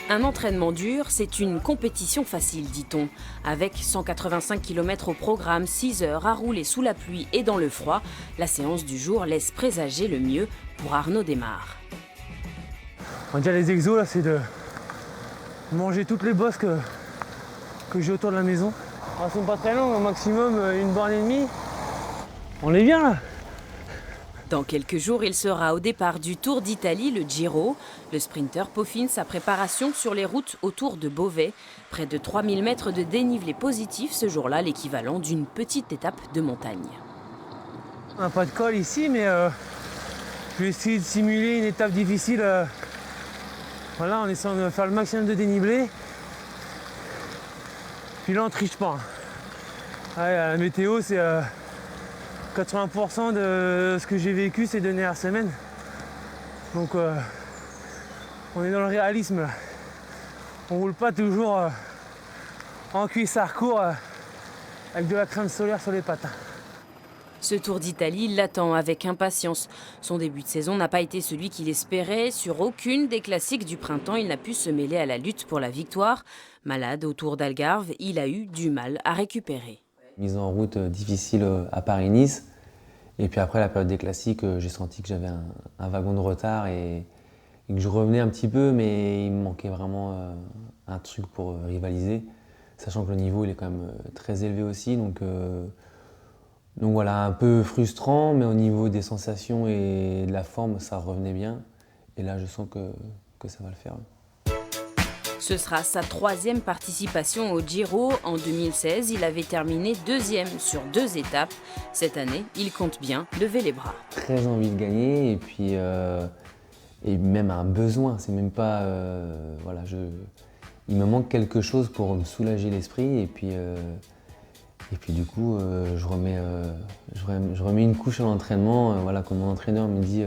Un entraînement dur, c'est une compétition facile, dit-on. Avec 185 km au programme, 6 heures à rouler sous la pluie et dans le froid, la séance du jour laisse présager le mieux pour Arnaud Desmar. On dirait les exos là, c'est de manger toutes les bosses que j'ai autour de la maison. Elles sont pas très longues, au maximum 1 borne et demie. On est bien là. Dans quelques jours, il sera au départ du Tour d'Italie, le Giro. Le sprinter peaufine sa préparation sur les routes autour de Beauvais. Près de 3000 mètres de dénivelé positif ce jour-là, l'équivalent d'une petite étape de montagne. On n'a pas de col ici, mais je vais essayer de simuler une étape difficile. Voilà, en essayant de faire le maximum de dénivelé. Puis là, on triche pas. Ouais, la météo, c'est 80% de ce que j'ai vécu ces dernières semaines. Donc, on est dans le réalisme. Là. On roule pas toujours en cuissard court avec de la crème solaire sur les pattes. Ce Tour d'Italie l'attend avec impatience. Son début de saison n'a pas été celui qu'il espérait. Sur aucune des classiques du printemps, il n'a pu se mêler à la lutte pour la victoire. Malade au Tour d'Algarve, il a eu du mal à récupérer. Mise en route difficile à Paris-Nice. Et puis après la période des classiques, j'ai senti que j'avais un wagon de retard et que je revenais un petit peu, mais il me manquait vraiment un truc pour rivaliser. Sachant que le niveau il est quand même très élevé aussi. Donc voilà, un peu frustrant, mais au niveau des sensations et de la forme, ça revenait bien. Et là, je sens que ça va le faire. Ce sera sa 3e participation au Giro. En 2016, il avait terminé 2e sur 2 étapes. Cette année, il compte bien lever les bras. Très envie de gagner et puis et même un besoin. C'est même pas voilà, il me manque quelque chose pour me soulager l'esprit et puis du coup, je remets une couche à l'entraînement. Voilà, comme mon entraîneur me dit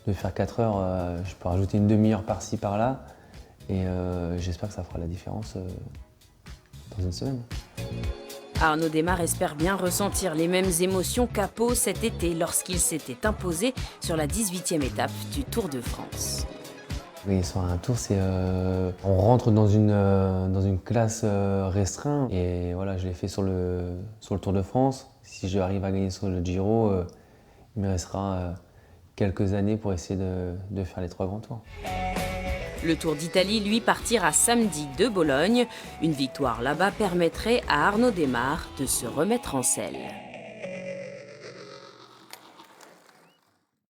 de faire 4 heures, je peux rajouter une demi-heure par-ci, par-là. Et j'espère que ça fera la différence dans une semaine. Arnaud Desmar espère bien ressentir les mêmes émotions qu'à Pau cet été lorsqu'il s'était imposé sur la 18e étape du Tour de France. Oui, sur un tour, on rentre dans une classe restreinte et voilà, je l'ai fait sur le Tour de France. Si j'arrive à gagner sur le Giro, il me restera quelques années pour essayer de faire les 3 grands tours. Le Tour d'Italie, lui, partira samedi de Bologne. Une victoire là-bas permettrait à Arnaud Desmar de se remettre en selle.